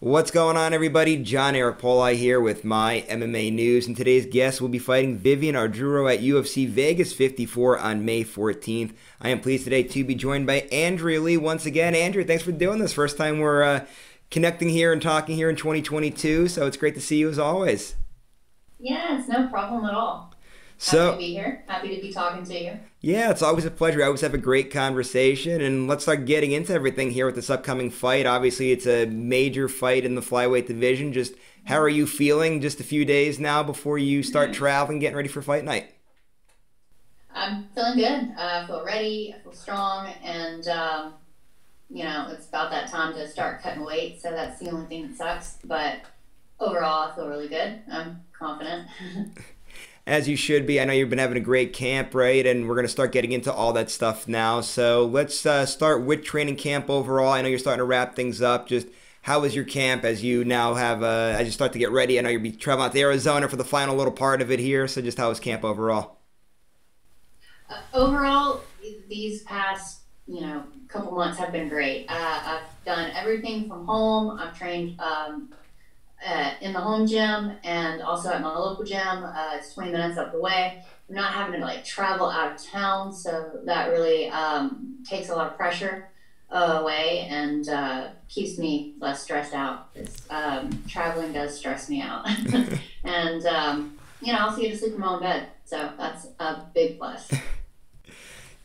What's going on, everybody? John Arapoli here with My MMA News, and today's guest will be fighting Viviane Araujo at UFC Vegas 54 on May 14th. I am pleased today to be joined by Andrea Lee once again. Andrea, thanks for doing this. First time we're connecting here and talking here in 2022, so it's great to see you as always. Yeah, it's no problem at all. Happy to be here. Happy to be talking to you. Yeah, it's always a pleasure. I always have a great conversation, and let's start getting into everything here with this upcoming fight. Obviously, it's a major fight in the flyweight division. Just how are you feeling just a few days now before you start traveling, getting ready for fight night? I'm feeling good. I feel ready. I feel strong, and it's about that time to start cutting weight. So that's the only thing that sucks. But overall, I feel really good. I'm confident. As you should be. I know you've been having a great camp, right? And we're going to start getting into all that stuff now. So let's start with training camp overall. I know you're starting to wrap things up. Just how was your camp as you now have, as you start to get ready? I know you'll be traveling out to Arizona for the final little part of it here. So just how was camp overall? Overall, these past, couple months have been great. I've done everything from home. I've trained in the home gym and also at my local gym. It's 20 minutes up the way. I'm not having to travel out of town, so that really takes a lot of pressure away and keeps me less stressed out. Traveling does stress me out. And also get to sleep in my own bed, so that's a big plus.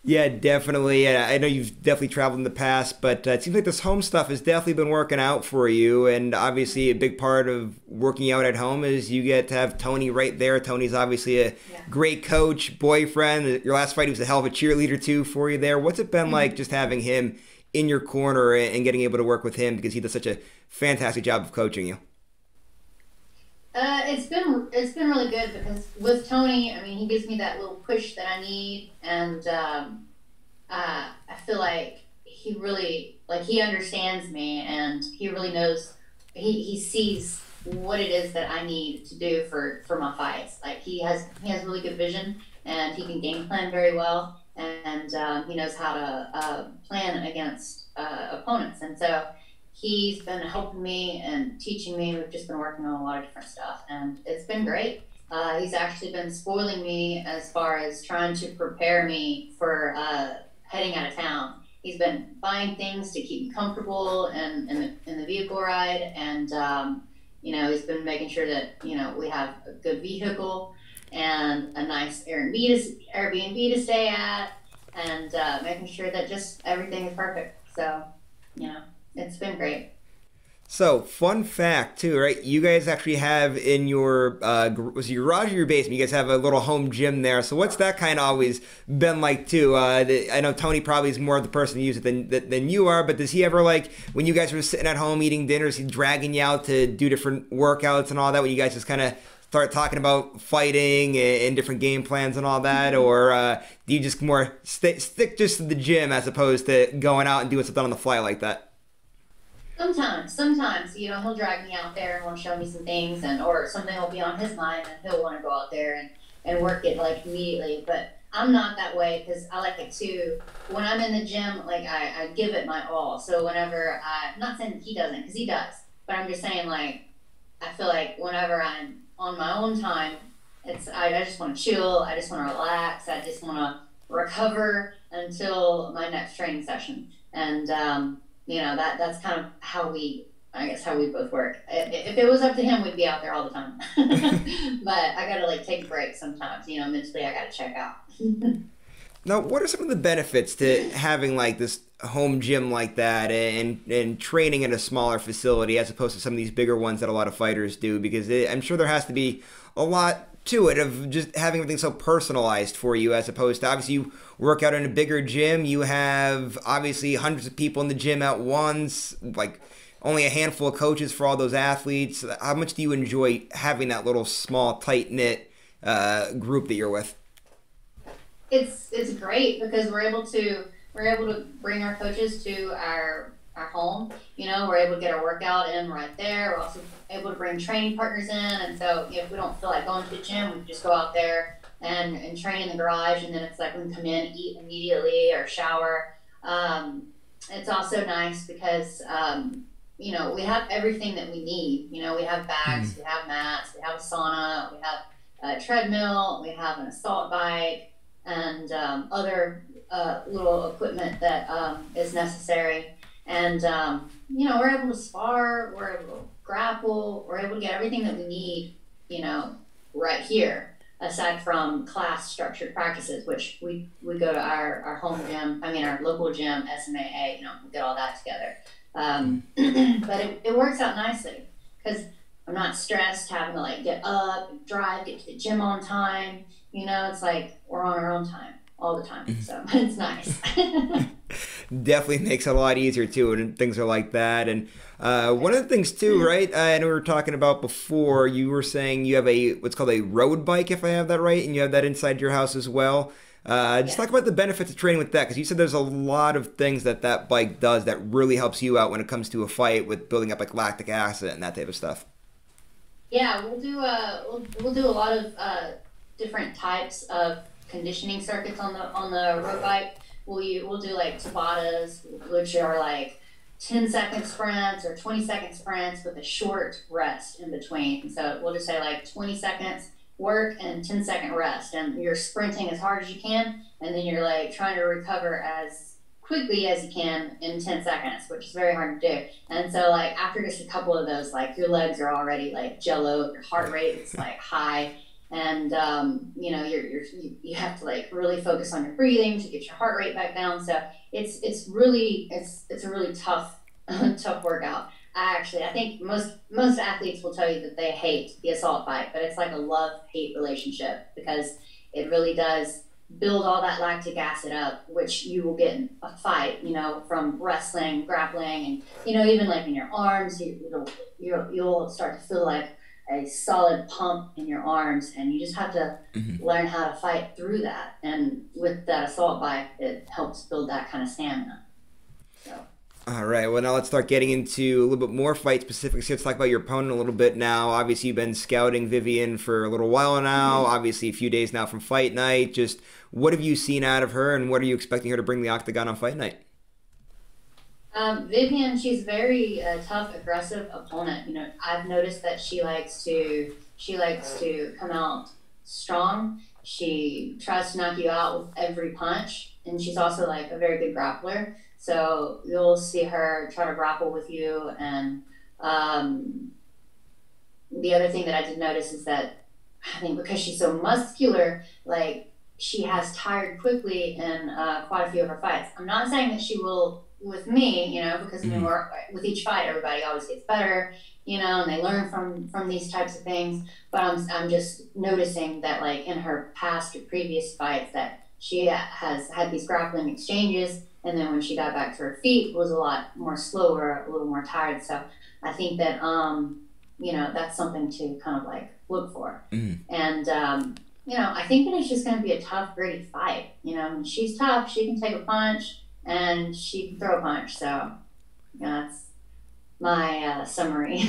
Yeah, definitely. I know you've definitely traveled in the past, but it seems like this home stuff has definitely been working out for you. And obviously a big part of working out at home is you get to have Tony right there. Tony's obviously a great coach, boyfriend. Your last fight, he was a hell of a cheerleader too for you there. What's it been like just having him in your corner and getting able to work with him, because he does such a fantastic job of coaching you? It's been really good because with Tony, I mean, he gives me that little push that I need, and I feel like he really he understands me, and he really knows, he sees what it is that I need to do for my fights. He has really good vision, and he can game plan very well, and he knows how to plan against opponents, and so he's been helping me and teaching me. We've just been working on a lot of different stuff, and it's been great. He's actually been spoiling me as far as trying to prepare me for heading out of town. He's been buying things to keep me comfortable in the vehicle ride, and he's been making sure that we have a good vehicle and a nice Airbnb to stay at, and making sure that just everything is perfect. So it's been great. So, fun fact too, right? You guys actually have in your was it your garage or your basement? You guys have a little home gym there. So, what's that kind of always been like too? I know Tony probably is more of the person to use it than you are, but does he ever, when you guys were sitting at home eating dinner, is he dragging you out to do different workouts and all that? When you guys just kind of start talking about fighting and different game plans and all that, or do you just more stick just to the gym as opposed to going out and doing something on the fly like that? Sometimes, he'll drag me out there and want to show me some things, or something will be on his mind and he'll want to go out there and work it immediately. But I'm not that way, because I like it too. When I'm in the gym, I give it my all. So whenever I'm not saying that he doesn't, because he does, but I'm just saying I feel like whenever I'm on my own time, I just want to chill. I just want to relax. I just want to recover until my next training session. And that's kind of how we both work. If it was up to him, we'd be out there all the time. But I gotta take a break sometimes. Mentally I gotta check out. Now, what are some of the benefits to having this home gym like that and training in a smaller facility as opposed to some of these bigger ones that a lot of fighters do? Because I'm sure there has to be a lot to it of just having everything so personalized for you, as opposed to obviously you work out in a bigger gym. You have obviously hundreds of people in the gym at once, only a handful of coaches for all those athletes. How much do you enjoy having that little small tight-knit group that you're with? It's great because we're able to bring our coaches to our home. We're able to get our workout in right there. We're also able to bring training partners in, and so if we don't feel like going to the gym, we can just go out there and train in the garage, and then it's we can come in, eat immediately, or shower. It's also nice because you know, we have everything that we need. You know, we have bags, we have mats, we have a sauna, we have a treadmill, we have an assault bike, and other little equipment that is necessary. And, you know, we're able to spar, we're able to grapple, we're able to get everything that we need, you know, right here, aside from class structured practices, which we go to our home gym, I mean, our local gym, SMAA, you know, we get all that together. But it works out nicely because I'm not stressed having to like get up and drive, get to the gym on time. You know, it's like we're on our own time all the time. So it's nice. Definitely makes it a lot easier too when things are like that. And one of the things too, right? I know we were talking about before. You were saying you have a what's called a road bike, if I have that right, and you have that inside your house as well. Just talk about the benefits of training with that, because you said there's a lot of things that that bike does that really helps you out when it comes to a fight with building up like lactic acid and that type of stuff. Yeah, we'll do a lot of different types of conditioning circuits on the road bike. We'll do like Tabatas, which are like 10-second sprints or 20-second sprints with a short rest in between. So we'll just say like 20 seconds work and 10-second rest, and you're sprinting as hard as you can, and then you're like trying to recover as quickly as you can in 10 seconds, which is very hard to do. And so like after just a couple of those, like your legs are already like jello, your heart rate is like high, and you know you have to like really focus on your breathing to get your heart rate back down. So it's a really tough tough workout. I think most athletes will tell you that they hate the assault bike, but it's like a love-hate relationship because it really does build all that lactic acid up, which you will get in a fight, you know, from wrestling, grappling, and, you know, even like in your arms, you'll start to feel like a solid pump in your arms, and you just have to learn how to fight through that. And with that assault bike, it helps build that kind of stamina. So. All right, well, now let's start getting into a little bit more fight specifics. Let's talk about your opponent a little bit now. Obviously, you've been scouting Viviane for a little while now. Obviously, a few days now from fight night. Just what have you seen out of her, and what are you expecting her to bring the octagon on fight night? Viviane, she's very tough, aggressive opponent. You know, I've noticed that she likes to come out strong. She tries to knock you out with every punch, and she's also like a very good grappler. So you'll see her try to grapple with you. And the other thing that I did notice is that I think because she's so muscular, like she has tired quickly in quite a few of her fights. I'm not saying that she will with me, you know, because I mean, with each fight, everybody always gets better, you know, and they learn from these types of things. But I'm just noticing that like in her past or previous fights that she has had these grappling exchanges, and then when she got back to her feet was a lot more slower, a little more tired. So I think that you know, that's something to kind of like look for. And you know, I think that it's just going to be a tough, gritty fight. You know, I mean, she's tough. She can take a punch and she can throw a punch. So you know, that's my summary.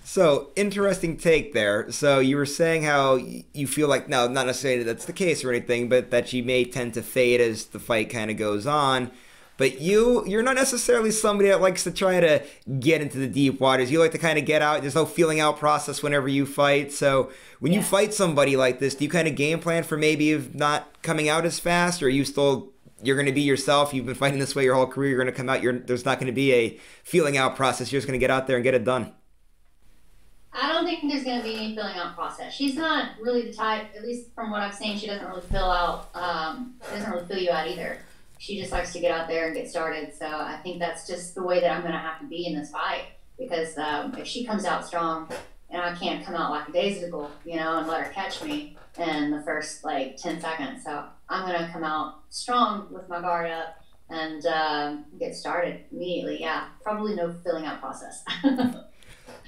So, interesting take there. So, you were saying how you feel like, now, not necessarily that's the case or anything, but that she may tend to fade as the fight kind of goes on. But you're not necessarily somebody that likes to try to get into the deep waters. You like to kind of get out. There's no feeling out process whenever you fight. So, when you fight somebody like this, do you kind of game plan for maybe of not coming out as fast? Or are you still, you're going to be yourself? You've been fighting this way your whole career. You're going to come out. There's not going to be a feeling out process. You're just going to get out there and get it done. I don't think there's going to be any filling out process. She's not really the type, at least from what I've seen, she doesn't really fill out, doesn't really fill you out either. She just likes to get out there and get started. So I think that's just the way that I'm going to have to be in this fight, because if she comes out strong and I can't come out lackadaisical, you know, and let her catch me in the first like 10 seconds. So I'm going to come out strong with my guard up and get started immediately. Yeah, probably no filling out process.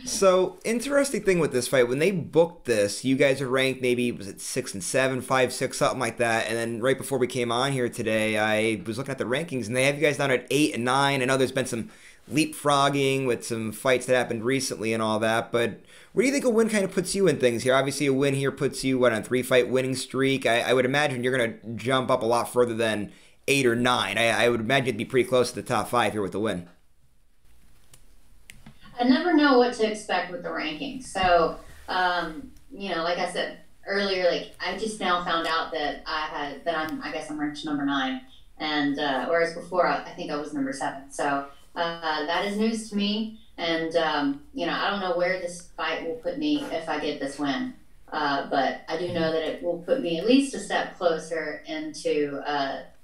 So, interesting thing with this fight, when they booked this, you guys are ranked maybe, was it 6 and 7, 5, 6, something like that. And then right before we came on here today, I was looking at the rankings, and they have you guys down at 8 and 9. I know there's been some leapfrogging with some fights that happened recently and all that, but where do you think a win kind of puts you in things here? Obviously, a win here puts you, on a 3-fight winning streak. I would imagine you're going to jump up a lot further than 8 or 9. I would imagine you'd be pretty close to the top 5 here with the win. I never know what to expect with the rankings. So, like I said earlier, like I just now found out that I guess I'm ranked number 9, and whereas before I think I was number 7. So that is news to me, and I don't know where this fight will put me if I get this win. But I do know that it will put me at least a step closer into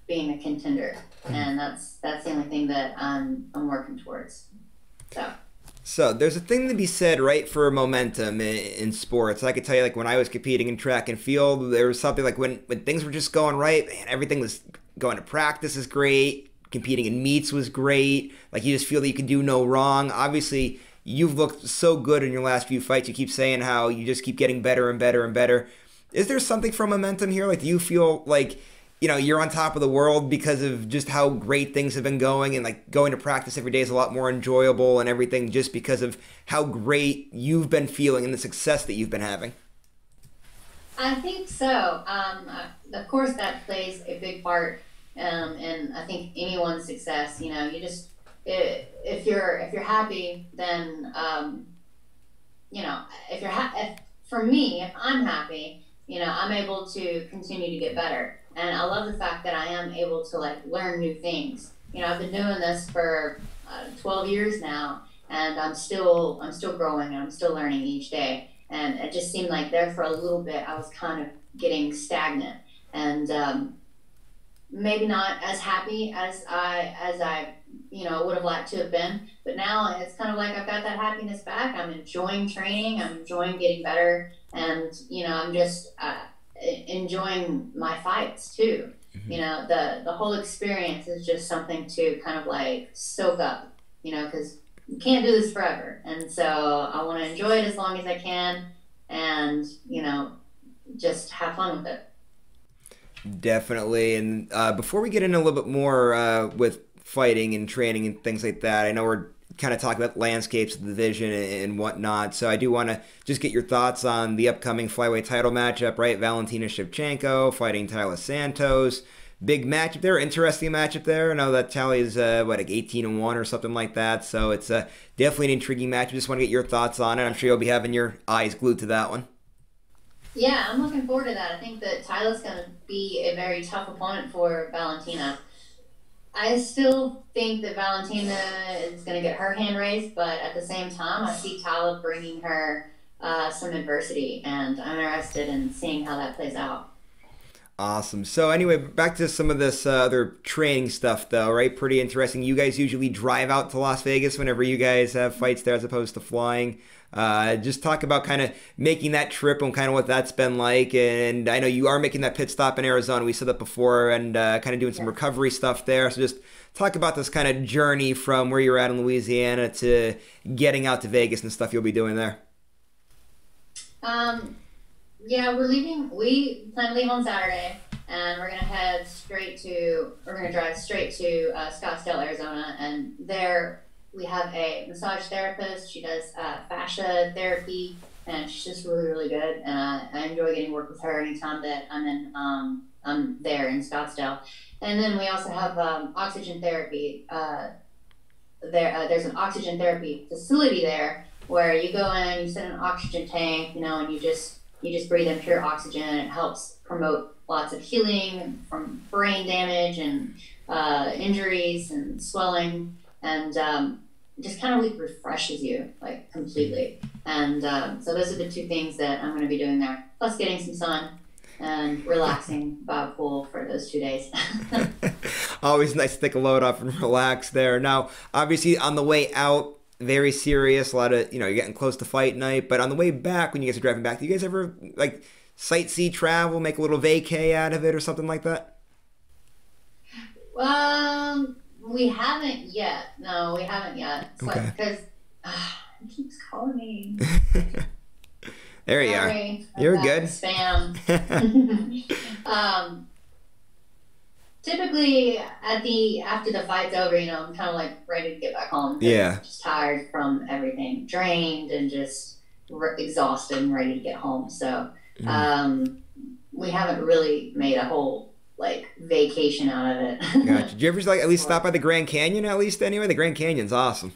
being a contender, and that's the only thing that I'm working towards. So there's a thing to be said, right, for momentum in sports. I could tell you, like when I was competing in track and field, there was something like when things were just going right, man, everything was going to practice is great, competing in meets was great. Like you just feel that you can do no wrong. Obviously, you've looked so good in your last few fights. You keep saying how you just keep getting better and better and better. Is there something from momentum here? Like, do you feel like you're on top of the world because of just how great things have been going, and like going to practice every day is a lot more enjoyable and everything just because of how great you've been feeling and the success that you've been having? I think so. Of course, that plays a big part in I think anyone's success. You just if you're happy, then if for me, if I'm happy, I'm able to continue to get better. And I love the fact that I am able to like learn new things. I've been doing this for 12 years now, and I'm still growing and I'm still learning each day. And it just seemed like there for a little bit I was kind of getting stagnant, and maybe not as happy as I would have liked to have been. But now it's kind of like I've got that happiness back. I'm enjoying training. I'm enjoying getting better, and I'm just enjoying my fights too. The whole experience is just something to kind of like soak up, because you can't do this forever, and so I want to enjoy it as long as I can, and just have fun with it. Definitely. And before we get into a little bit more with fighting and training and things like that, I know we're kind of talking about landscapes of the division and whatnot, so I do want to just get your thoughts on the upcoming flyweight title matchup, right? Valentina Shevchenko fighting Taila Santos. Big matchup there, interesting matchup there. I know that tally is like 18-1 or something like that, so it's definitely an intriguing matchup. Just want to get your thoughts on it. I'm sure you'll be having your eyes glued to that one. Yeah, I'm looking forward to that. I think that Tyler's going to be a very tough opponent for Valentina. I still think that Valentina is going to get her hand raised, but at the same time, I see Tyler bringing her some adversity, and I'm interested in seeing how that plays out. Awesome. So anyway, back to some of this other training stuff, though, right? Pretty interesting. You guys usually drive out to Las Vegas whenever you guys have fights there as opposed to flying. Just talk about kind of making that trip and kind of what that's been like. And I know you are making that pit stop in Arizona. We said that before, and kind of doing some recovery stuff there. So just talk about this kind of journey from where you're at in Louisiana to getting out to Vegas and stuff you'll be doing there. Yeah, we plan to leave on Saturday, and we're going to drive straight to Scottsdale, Arizona, and there we have a massage therapist. She does fascia therapy, and she's just really, really good. And I enjoy getting work with her anytime that I'm there in Scottsdale. And then we also have oxygen therapy. There's an oxygen therapy facility there where you go in, you sit in an oxygen tank, and you just breathe in pure oxygen, and it helps promote lots of healing from brain damage and injuries and swelling, and just kind of like refreshes you like completely. And so those are the two things that I'm going to be doing there, plus getting some sun and relaxing by a pool for those 2 days. Always nice to take a load off and relax there. Now, obviously on the way out, very serious, a lot of, you're getting close to fight night, but on the way back, when you guys are driving back, do you guys ever like sightsee travel, make a little vacay out of it or something like that? We haven't yet. No, we haven't yet. Okay. Because it keeps calling me. There you Sorry, are. You're good. Spam. Typically, after the fight's over, I'm kind of like ready to get back home. Yeah. Just tired from everything, drained, and just exhausted and ready to get home. So, we haven't really made a whole like vacation out of it. Gotcha. Did you ever like at least stop by the Grand Canyon at least anyway? The Grand Canyon's awesome.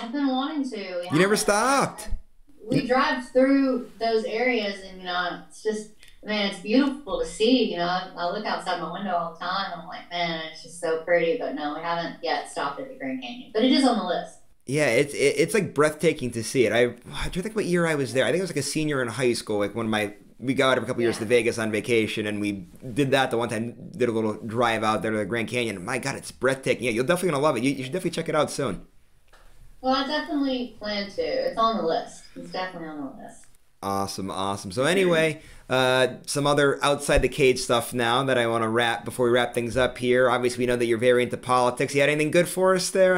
I've been wanting to. We You never haven't. stopped. We drive through those areas, and it's just, man, it's beautiful to see. I look outside my window all the time. And I'm like, man, it's just so pretty. But no, we haven't yet stopped at the Grand Canyon. But it is on the list. Yeah, it's like breathtaking to see it. I'm trying to think what year I was there. I think I was like a senior in high school. Like we got a couple years to Vegas on vacation, and we did that the one time. Did a little drive out there to the Grand Canyon. My God, it's breathtaking. Yeah, you're definitely gonna love it. You should definitely check it out soon. Well, I definitely plan to. It's on the list. It's definitely on the list. Awesome, awesome. So anyway, some other outside the cage stuff now that I want to wrap before we wrap things up here. Obviously, we know that you're very into politics. You had anything good for us there?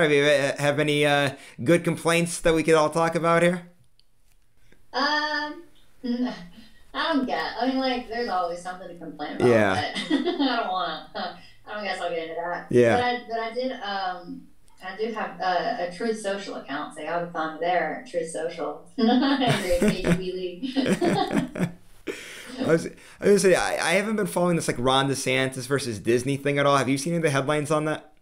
Have any good complaints that we could all talk about here? I don't get. I mean, like, there's always something to complain about. Yeah. But I don't want to. I don't guess I'll get into that. Yeah. But I did. I do have a Truth Social account, so y'all can find me there. Truth Social. Andrea Lee. I was gonna say I haven't been following this like Ron DeSantis versus Disney thing at all. Have you seen any of the headlines on that?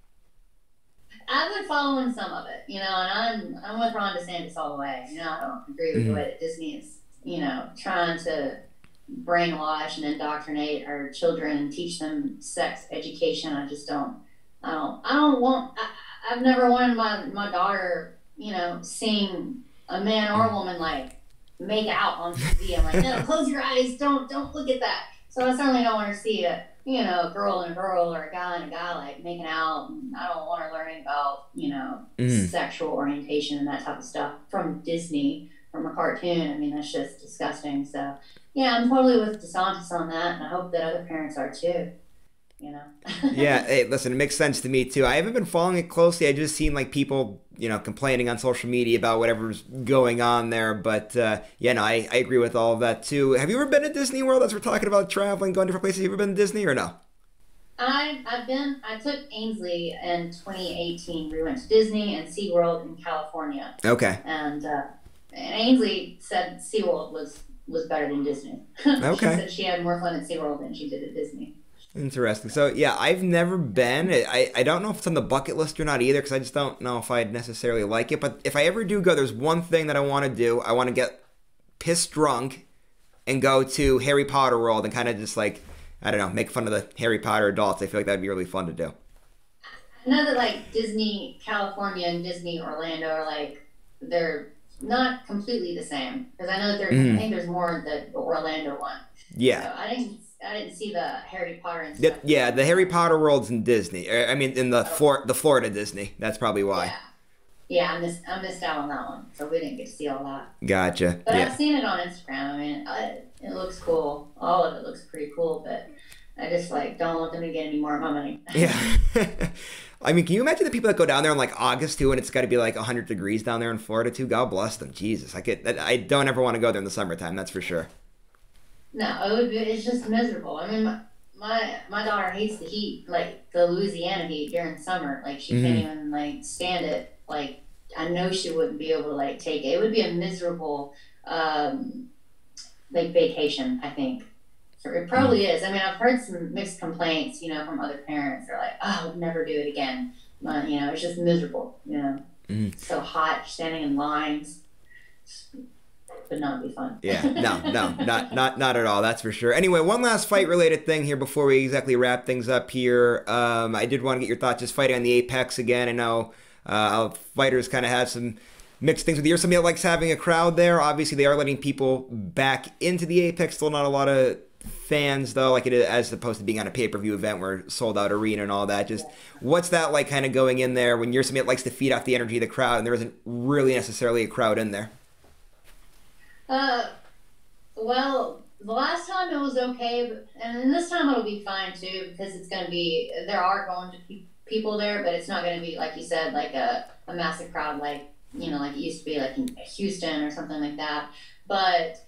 I've been following some of it, and I'm with Ron DeSantis all the way. I don't agree with the way that Disney is, trying to brainwash and indoctrinate our children and teach them sex education. I just don't. I don't want. I've never wanted my daughter, seeing a man or a woman like make out on TV. I'm like, no, close your eyes. Don't look at that. So I certainly don't want her to see a girl and a girl or a guy and a guy like making out. And I don't want her learning about, sexual orientation and that type of stuff from Disney, from a cartoon. I mean, that's just disgusting. So yeah, I'm totally with DeSantis on that, and I hope that other parents are too. Yeah, hey, listen, it makes sense to me too. I haven't been following it closely. I just seen like people, complaining on social media about whatever's going on there. But yeah, no, I agree with all of that too. Have you ever been to Disney World as we're talking about traveling, going different places? Have you ever been to Disney or no? I've been. I took Ainsley in 2018. We went to Disney and SeaWorld in California. Okay. And Ainsley said SeaWorld was better than Disney. Okay. She said she had more fun at SeaWorld than she did at Disney. Interesting. So yeah, I've never been. I don't know if it's on the bucket list or not either, because I just don't know if I'd necessarily like it. But if I ever do go, there's one thing that I want to do. I want to get pissed drunk and go to Harry Potter World and kind of just like, I don't know, make fun of the Harry Potter adults. I feel like that'd be really fun to do. I know that like Disney California and Disney Orlando are like, they're not completely the same, because I know that there's I think there's more the Orlando one. Yeah. So I didn't see the Harry Potter and stuff. Yeah, the Harry Potter World's in Disney. I mean, in the Florida Disney. That's probably why. Yeah, I missed out on that one, so we didn't get to see all that. Gotcha. But yeah. I've seen it on Instagram. I mean, it looks cool. All of it looks pretty cool, but I just like don't want them to get any more of my money. Yeah. I mean, can you imagine the people that go down there in like August too, and it's got to be like 100 degrees down there in Florida too? God bless them. Jesus, I don't ever want to go there in the summertime. That's for sure. No, it's just miserable. I mean, my daughter hates the heat, like the Louisiana heat during summer. Like she can't even like stand it. Like I know she wouldn't be able to like take it. It would be a miserable like vacation, I think. So it probably is. I mean, I've heard some mixed complaints, from other parents. They're like, "Oh, I would never do it again." But, it's just miserable. So hot, standing in lines. Would not be fun. Yeah, no, not at all. That's for sure. Anyway, one last fight-related thing here before we exactly wrap things up here. I did want to get your thoughts just fighting on the Apex again. I know fighters kind of have some mixed things with you. Somebody that likes having a crowd there. Obviously, they are letting people back into the Apex. Still not a lot of fans though, like it is, as opposed to being on a pay-per-view event where sold out arena and all that. Just what's that like kind of going in there when you're somebody that likes to feed off the energy of the crowd and there isn't really necessarily a crowd in there? Well, the last time it was okay, and this time it'll be fine too, because there are going to be people there, but it's not going to be, like you said, like a massive crowd like it used to be like in Houston or something like that. But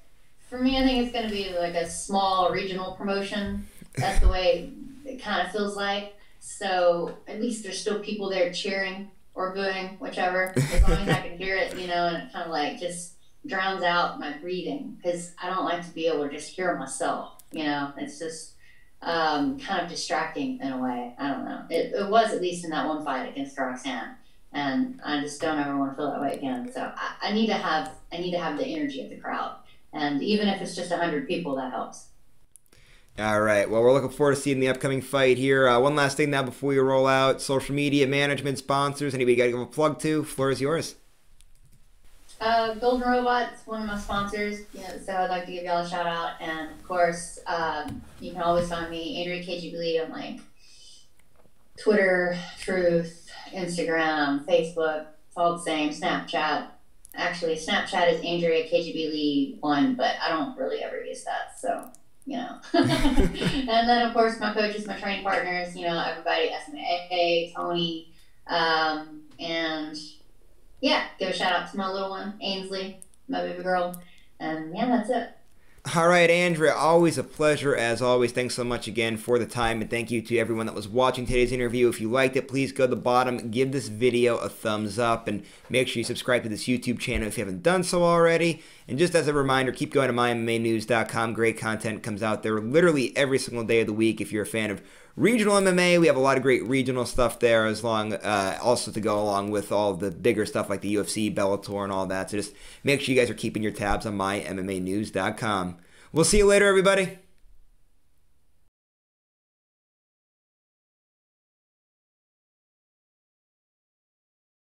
for me, I think it's going to be like a small regional promotion. That's the way it kind of feels like. So at least there's still people there cheering or booing, whichever, as long as I can hear it, and it kind of like just drowns out my breathing, because I don't like to be able to just hear myself. It's just kind of distracting in a way. I don't know. It was, at least in that one fight against Roxanne. and I just don't ever want to feel that way again. So I need to have the energy of the crowd, and even if it's just 100 people, that helps. All right. Well, we're looking forward to seeing the upcoming fight here. One last thing now before we roll out: social media management, sponsors. Anybody got to give a plug to? Floor is yours. Golden Robot's one of my sponsors, so I'd like to give y'all a shout out. And of course, you can always find me, Andrea KGB Lee, on like Twitter, Truth, Instagram, Facebook. It's all the same. Snapchat. Actually, Snapchat is Andrea KGB Lee 1, but I don't really ever use that, so and then of course my coaches, my training partners, everybody, SMA, Tony, and yeah, give a shout out to my little one, Ainsley, my baby girl. And yeah, that's it. All right, Andrea, always a pleasure as always. Thanks so much again for the time, and thank you to everyone that was watching today's interview. If you liked it, please go to the bottom, give this video a thumbs up, and make sure you subscribe to this YouTube channel if you haven't done so already. And just as a reminder, keep going to MyMMANews.com. Great content comes out there literally every single day of the week. If you're a fan of regional MMA, we have a lot of great regional stuff there, also to go along with all the bigger stuff like the UFC, Bellator, and all that. So just make sure you guys are keeping your tabs on MyMMANews.com. We'll see you later, everybody.